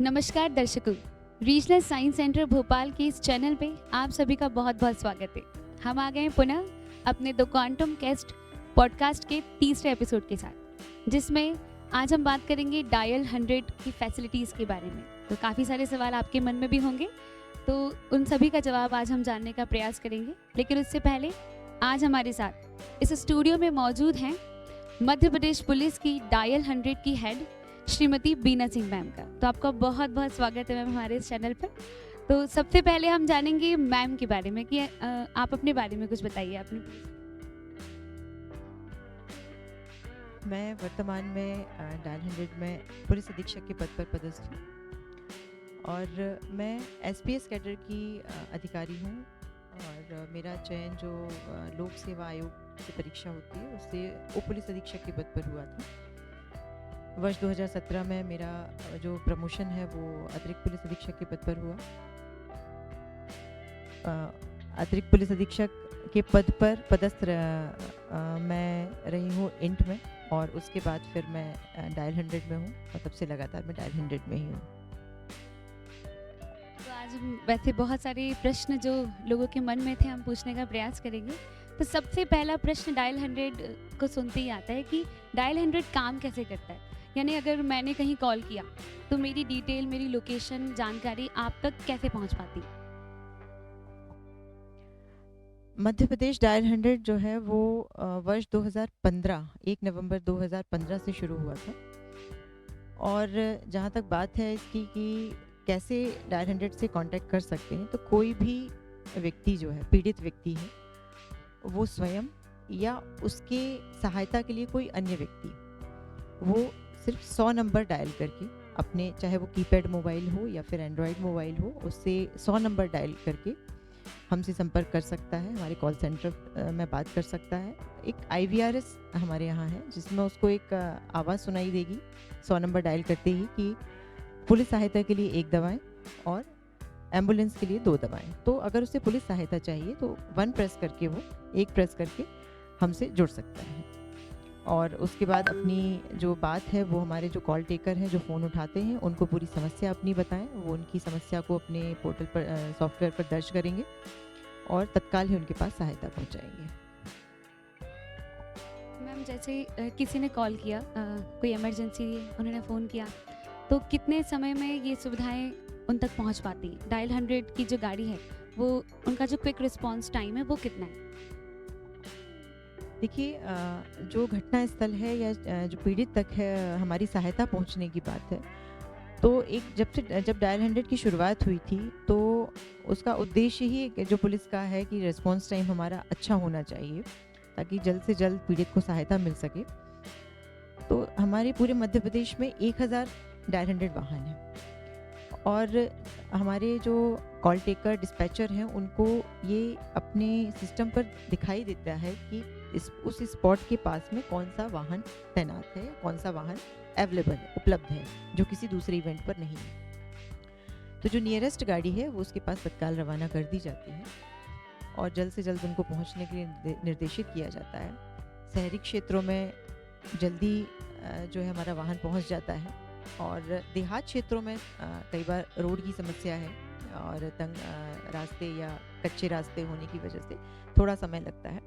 नमस्कार दर्शकों, regional science centre Bhopal के इस चैनल पे आप सभी का बहुत बहुत स्वागत है। हम आ गए हैं पुनः अपने द क्वांटम कैस्ट पॉडकास्ट के तीसरे एपिसोड के साथ, जिसमें आज हम बात करेंगे डायल 100 की फैसिलिटीज़ के बारे में। तो काफ़ी सारे सवाल आपके मन में भी होंगे, तो उन सभी का जवाब आज हम जानने का प्रयास करेंगे। लेकिन उससे पहले आज हमारे साथ इस स्टूडियो में मौजूद हैं मध्य प्रदेश पुलिस की डायल 100 की हेड श्रीमती बीना सिंह मैम का। तो आपका बहुत बहुत स्वागत है मैम हमारे इस चैनल पर। तो सबसे पहले हम जानेंगे मैम के बारे में कि आप अपने बारे में कुछ बताइए। आपने मैं वर्तमान में डायल 100 में पुलिस अधीक्षक के पद पर पदस्थ हूँ और मैं एसपीएस कैडर की अधिकारी हूँ और मेरा चयन जो लोक सेवा आयोग की परीक्षा होती है उससे उप पुलिस अधीक्षक के पद पर हुआ था। वर्ष 2017 में मेरा जो प्रमोशन है वो अतिरिक्त पुलिस अधीक्षक के पद पर हुआ। अतिरिक्त पुलिस अधीक्षक के पद पर पदस्थ मैं रही हूँ इंट में और उसके बाद फिर मैं डायल 100 में हूँ और तब से लगातार मैं डायल 100 में ही हूँ। तो आज हम वैसे बहुत सारे प्रश्न जो लोगों के मन में थे हम पूछने का प्रयास करेंगे। तो सबसे पहला प्रश्न डायल 100 को सुनते ही आता है कि डायल 100 काम कैसे करता है। यानी अगर मैंने कहीं कॉल किया तो मेरी डिटेल, मेरी लोकेशन, जानकारी आप तक कैसे पहुंच पाती? मध्य प्रदेश डायल 100 जो है वो वर्ष 2015 1 नवंबर 2015 से शुरू हुआ था। और जहाँ तक बात है इसकी कि कैसे डायल 100 से कांटेक्ट कर सकते हैं, तो कोई भी व्यक्ति जो है, पीड़ित व्यक्ति है, वो स्वयं या उसके सहायता के लिए कोई अन्य व्यक्ति, वो सिर्फ 100 नंबर डायल करके अपने, चाहे वो कीपैड मोबाइल हो या फिर एंड्रॉयड मोबाइल हो, उससे 100 नंबर डायल करके हमसे संपर्क कर सकता है, हमारे कॉल सेंटर में बात कर सकता है। एक IVRS हमारे यहाँ है जिसमें उसको एक आवाज़ सुनाई देगी 100 नंबर डायल करते ही कि पुलिस सहायता के लिए 1 दबाएं और एम्बुलेंस के लिए 2 दबाएं। तो अगर उसे पुलिस सहायता चाहिए तो 1 प्रेस करके, वो 1 प्रेस करके हमसे जुड़ सकता है। और उसके बाद अपनी जो बात है वो हमारे जो कॉल टेकर हैं, जो फ़ोन उठाते हैं, उनको पूरी समस्या अपनी बताएं। वो उनकी समस्या को अपने पोर्टल पर, सॉफ्टवेयर पर दर्ज करेंगे और तत्काल ही उनके पास सहायता पहुंचाएंगे। मैम, जैसे किसी ने कॉल किया, कोई इमरजेंसी, उन्होंने फ़ोन किया, तो कितने समय में ये सुविधाएं उन तक पहुंच पाती हैं? डायल 100 की जो गाड़ी है वो, उनका जो क्विक रिस्पांस टाइम है वो कितना है? देखिए, जो घटना स्थल है या जो पीड़ित तक है हमारी सहायता पहुंचने की बात है, तो जब डायल 100 की शुरुआत हुई थी तो उसका उद्देश्य ही जो पुलिस का है कि रिस्पांस टाइम हमारा अच्छा होना चाहिए ताकि जल्द से जल्द पीड़ित को सहायता मिल सके। तो हमारे पूरे मध्य प्रदेश में 1000 डायल 100 वाहन हैं और हमारे जो कॉल टेकर, डिस्पैचर हैं, उनको ये अपने सिस्टम पर दिखाई देता है कि उस स्पॉट के पास में कौन सा वाहन तैनात है, कौन सा वाहन अवेलेबल है, उपलब्ध है, जो किसी दूसरे इवेंट पर नहीं है। तो जो नियरेस्ट गाड़ी है वो उसके पास तत्काल रवाना कर दी जाती है और जल्द से जल्द उनको पहुंचने के लिए निर्देशित किया जाता है। शहरी क्षेत्रों में जल्दी जो है हमारा वाहन पहुंच जाता है और देहात क्षेत्रों में कई बार रोड की समस्या है और तंग रास्ते या कच्चे रास्ते होने की वजह से थोड़ा समय लगता है।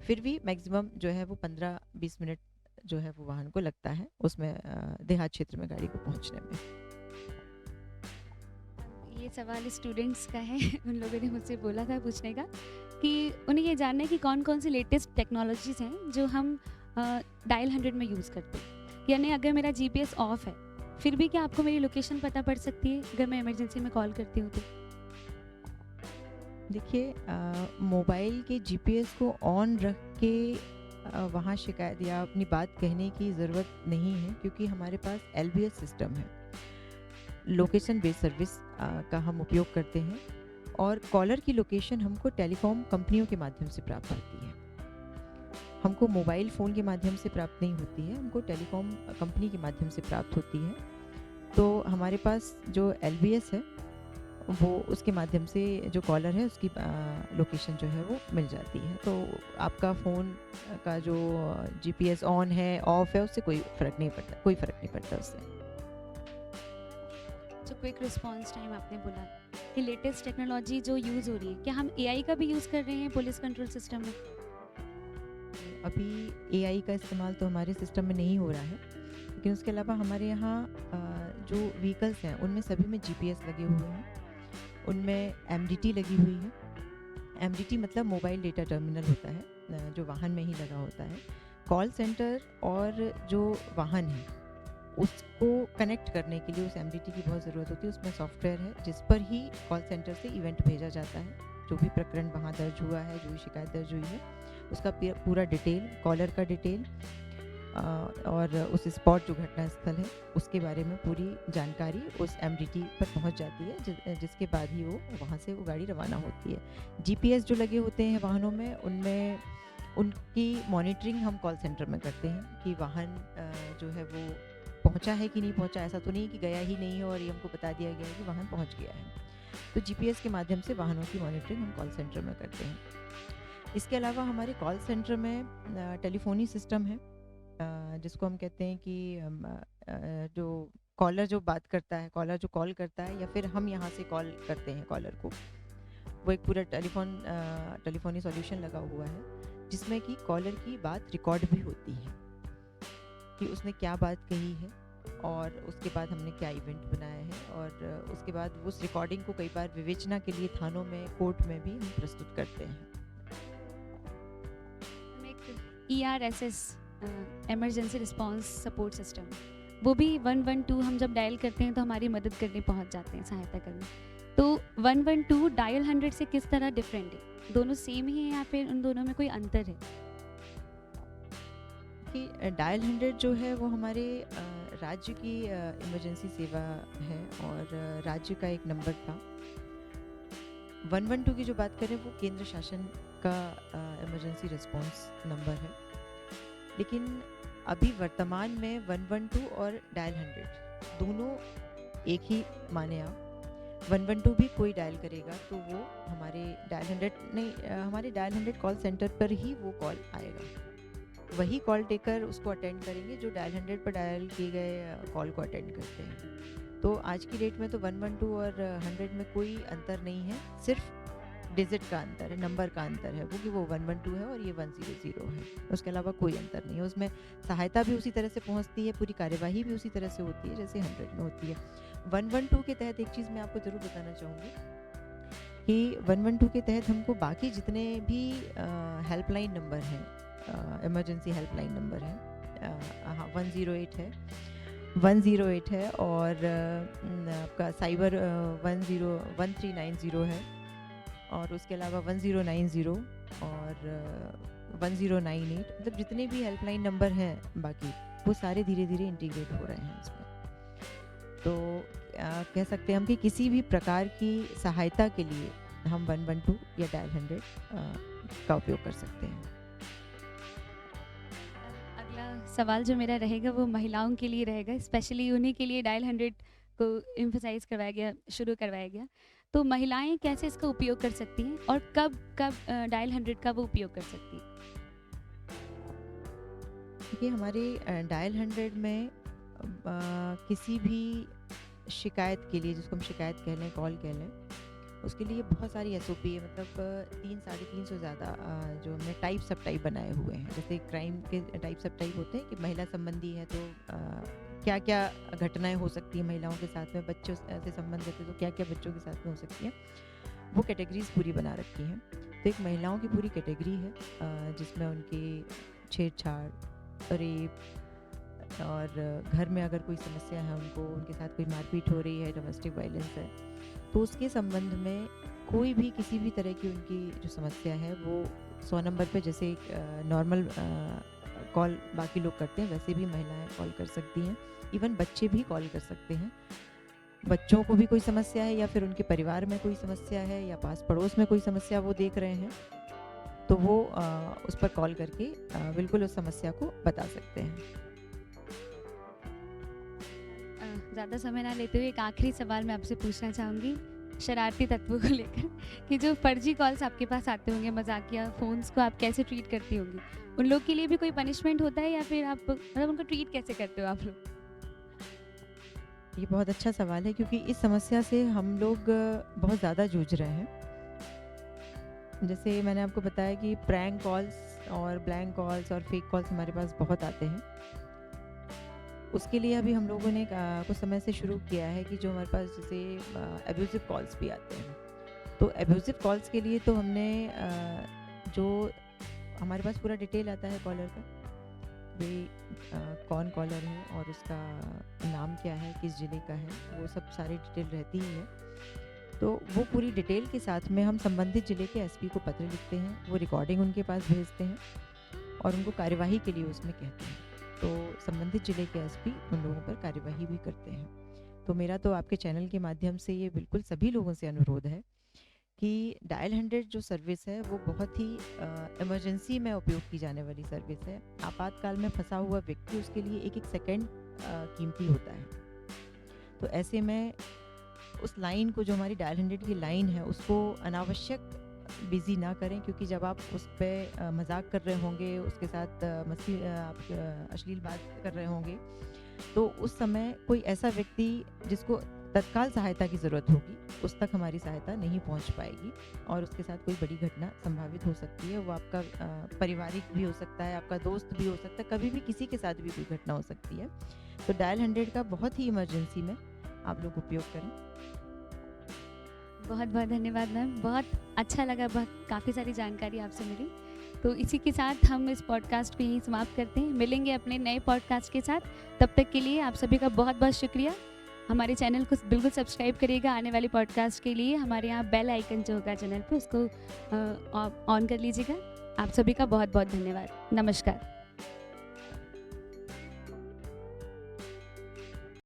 फिर भी मैक्सिमम जो है वो 15-20 मिनट जो है वो वाहन को लगता है उसमें, देहात क्षेत्र में गाड़ी को पहुंचने में। ये सवाल स्टूडेंट्स का है। उन लोगों ने मुझसे बोला था पूछने का कि उन्हें ये जानना है कि कौन कौन सी लेटेस्ट टेक्नोलॉजीज़ हैं जो हम डायल 100 में यूज़ करते हैं। यानी अगर मेरा GPS ऑफ है फिर भी क्या आपको मेरी लोकेशन पता पड़ सकती है अगर मैं इमरजेंसी में कॉल करती हूँ तो? देखिए, मोबाइल के GPS को ऑन रख के वहाँ शिकायत या अपनी बात कहने की ज़रूरत नहीं है क्योंकि हमारे पास LBS सिस्टम है, लोकेशन बेस्ड सर्विस का हम उपयोग करते हैं और कॉलर की लोकेशन हमको टेलीकॉम कंपनियों के माध्यम से प्राप्त होती है। हमको मोबाइल फ़ोन के माध्यम से प्राप्त नहीं होती है, हमको टेलीकॉम कंपनी के माध्यम से प्राप्त होती है। तो हमारे पास जो LBS है वो उसके माध्यम से जो कॉलर है उसकी लोकेशन जो है वो मिल जाती है। तो आपका फ़ोन का जो GPS ऑन है, ऑफ है, उससे कोई फ़र्क नहीं पड़ता उससे। जो क्विक रिस्पांस टाइम आपने बोला कि लेटेस्ट टेक्नोलॉजी जो यूज़ हो रही है, क्या हम एआई का भी यूज़ कर रहे हैं पुलिस कंट्रोल सिस्टम में? अभी एआई का इस्तेमाल तो हमारे सिस्टम में नहीं हो रहा है, लेकिन उसके अलावा हमारे यहाँ जो व्हीकल्स हैं उनमें सभी में जीपीएस लगे हुए हैं, उनमें एमडीटी लगी हुई है। एमडीटी मतलब मोबाइल डेटा टर्मिनल होता है, जो वाहन में ही लगा होता है। कॉल सेंटर और जो वाहन है उसको कनेक्ट करने के लिए उस एमडीटी की बहुत ज़रूरत होती है। उसमें सॉफ्टवेयर है जिस पर ही कॉल सेंटर से इवेंट भेजा जाता है, जो भी प्रकरण वहाँ दर्ज हुआ है, जो भी शिकायत दर्ज हुई है, उसका पूरा डिटेल, कॉलर का डिटेल और उस स्पॉट जो घटना स्थल है उसके बारे में पूरी जानकारी उस एमडीटी पर पहुंच जाती है, जिसके बाद ही वहाँ से वो गाड़ी रवाना होती है। जीपीएस जो लगे होते हैं वाहनों में, उनमें उनकी मॉनिटरिंग हम कॉल सेंटर में करते हैं कि वाहन जो है वो पहुंचा है कि नहीं पहुंचा। ऐसा तो नहीं कि गया ही नहीं है और ये हमको बता दिया गया है कि वाहन पहुंच गया है। तो जीपीएस के माध्यम से वाहनों की मॉनिटरिंग हम कॉल सेंटर में करते हैं। इसके अलावा हमारे कॉल सेंटर में टेलीफोनी सिस्टम है, जिसको हम कहते हैं कि जो कॉलर जो बात करता है, कॉलर जो कॉल करता है या फिर हम यहाँ से कॉल करते हैं कॉलर को, वो एक पूरा टेलीफोनी सॉल्यूशन लगा हुआ है जिसमें कि कॉलर की बात रिकॉर्ड भी होती है कि उसने क्या बात कही है और उसके बाद हमने क्या इवेंट बनाया है, और उसके बाद उस रिकॉर्डिंग को कई बार विवेचना के लिए थानों में, कोर्ट में भी हम प्रस्तुत करते हैं। ERSS emergency response support system, वो भी 112 हम जब डायल करते हैं तो हमारी मदद करने पहुंच जाते हैं, सहायता करने। तो 112 डायल 100 से किस तरह डिफरेंट है? दोनों सेम ही है या फिर उन दोनों में कोई अंतर है? कि डायल 100 जो है वो हमारे राज्य की इमरजेंसी सेवा है और राज्य का एक नंबर था। 112 की जो बात करें वो केंद्र शासन का इमरजेंसी रिस्पांस नंबर है, लेकिन अभी वर्तमान में 112 और डायल 100 दोनों एक ही माने आप। 112 भी कोई डायल करेगा तो वो हमारे डायल 100 नहीं, हमारे डायल 100 कॉल सेंटर पर ही वो कॉल आएगा। वही कॉल टेकर उसको अटेंड करेंगे जो डायल 100 पर डायल किए गए कॉल को अटेंड करते हैं। तो आज की डेट में तो 112 और 100 में कोई अंतर नहीं है, सिर्फ डिजिट का अंतर है, नंबर का अंतर है, वो कि वो 112 है और ये 100 है। उसके अलावा कोई अंतर नहीं है। उसमें सहायता भी उसी तरह से पहुंचती है, पूरी कार्यवाही भी उसी तरह से होती है जैसे 100 में होती है। 112 के तहत एक चीज़ मैं आपको ज़रूर बताना चाहूँगी कि 112 के तहत हमको बाकी जितने भी हेल्पलाइन नंबर हैं, इमरजेंसी हेल्पलाइन नंबर हैं, हाँ 108 है, 108 है और आपका साइबर 1390 है, और उसके अलावा 1090 और 1098, मतलब जितने भी हेल्पलाइन नंबर हैं बाकी वो सारे धीरे धीरे इंटीग्रेट हो रहे हैं इसमें। तो कह सकते हैं हम कि किसी भी प्रकार की सहायता के लिए हम 112 या डायल 100 का उपयोग कर सकते हैं। अगला सवाल जो मेरा रहेगा वो महिलाओं के लिए रहेगा, स्पेशली उन्हीं के लिए डायल 100 को एम्फसाइज करवाया गया, शुरू करवाया गया। तो महिलाएं कैसे इसका उपयोग कर सकती हैं और कब कब डायल 100 का वो उपयोग कर सकती हैं? देखिए हमारे डायल 100 में किसी भी शिकायत के लिए, जिसको हम शिकायत कह लें, कॉल कह लें, उसके लिए बहुत सारी SOP है, मतलब 300-350 से ज़्यादा जो हमने टाइप सब टाइप बनाए हुए हैं। जैसे क्राइम के टाइप सब टाइप होते हैं कि महिला संबंधी है तो क्या क्या घटनाएं हो सकती हैं महिलाओं के साथ में, बच्चों से संबंधित है तो क्या क्या बच्चों के साथ में हो सकती हैं, वो कैटेगरीज पूरी बना रखी हैं। तो एक महिलाओं की पूरी कैटेगरी है जिसमें उनकी छेड़छाड़, रेप और घर में अगर कोई समस्या है, उनके साथ कोई मारपीट हो रही है, डोमेस्टिक वायलेंस है, तो उसके संबंध में कोई भी किसी भी तरह की उनकी जो समस्या है वो 100 नंबर पे जैसे नॉर्मल कॉल बाकी लोग करते हैं वैसे भी महिलाएं कॉल कर सकती हैं। इवन बच्चे भी कॉल कर सकते हैं। बच्चों को भी कोई समस्या है या फिर उनके परिवार में कोई समस्या है या पास पड़ोस में कोई समस्या वो देख रहे हैं तो वो उस पर कॉल करके बिल्कुल उस समस्या को बता सकते हैं। ज़्यादा समय ना लेते हुए एक आखिरी सवाल मैं आपसे पूछना चाहूँगी शरारती तत्वों को लेकर कि जो फर्जी कॉल्स आपके पास आते होंगे, मजाकिया फ़ोन्स को आप कैसे ट्रीट करती होंगी? उन लोग के लिए भी कोई पनिशमेंट होता है या फिर आप मतलब उनको ट्रीट कैसे करते हो आप लोग? ये बहुत अच्छा सवाल है क्योंकि इस समस्या से हम लोग बहुत ज़्यादा जूझ रहे हैं। जैसे मैंने आपको बताया कि प्रैंक कॉल्स और ब्लैंक कॉल्स और फेक कॉल्स हमारे पास बहुत आते हैं। उसके लिए अभी हम लोगों ने कुछ समय से शुरू किया है कि जो हमारे पास जैसे एब्यूज़िव कॉल्स भी आते हैं। तो एब्यूज़िव कॉल्स के लिए तो हमने जो हमारे पास पूरा डिटेल आता है कॉलर का, वे कौन कॉलर है और उसका नाम क्या है, किस ज़िले का है, वो सब सारी डिटेल रहती ही है। तो वो पूरी डिटेल के साथ में हम संबंधित ज़िले के एसपी को पत्र लिखते हैं, वो रिकॉर्डिंग उनके पास भेजते हैं और उनको कार्यवाही के लिए उसमें कहते हैं। तो संबंधित ज़िले के एसपी उन लोगों पर कार्यवाही भी करते हैं। तो मेरा तो आपके चैनल के माध्यम से ये बिल्कुल सभी लोगों से अनुरोध है कि डायल 100 जो सर्विस है वो बहुत ही इमरजेंसी में उपयोग की जाने वाली सर्विस है। आपातकाल में फंसा हुआ व्यक्ति, उसके लिए एक एक सेकेंड कीमती होता है। तो ऐसे में उस लाइन को, जो हमारी डायल 100 की लाइन है, उसको अनावश्यक बिज़ी ना करें, क्योंकि जब आप उस पर मजाक कर रहे होंगे, उसके साथ आप अश्लील बात कर रहे होंगे, तो उस समय कोई ऐसा व्यक्ति जिसको तत्काल सहायता की ज़रूरत होगी, उस तक हमारी सहायता नहीं पहुंच पाएगी और उसके साथ कोई बड़ी घटना संभावित हो सकती है। वो आपका पारिवारिक भी हो सकता है, आपका दोस्त भी हो सकता है, कभी भी किसी के साथ भी कोई घटना हो सकती है। तो डायल 100 का बहुत ही इमरजेंसी में आप लोग उपयोग करें। बहुत बहुत धन्यवाद मैम, बहुत अच्छा लगा, बहुत काफ़ी सारी जानकारी आपसे मिली। तो इसी के साथ हम इस पॉडकास्ट को यहीं समाप्त करते हैं। मिलेंगे अपने नए पॉडकास्ट के साथ। तब तक के लिए आप सभी का बहुत बहुत शुक्रिया। हमारे चैनल को बिल्कुल सब्सक्राइब करिएगा। आने वाले पॉडकास्ट के लिए हमारे यहाँ बेल आइकन जो होगा चैनल पे, उसको ऑन कर लीजिएगा। आप सभी का बहुत बहुत धन्यवाद। नमस्कार।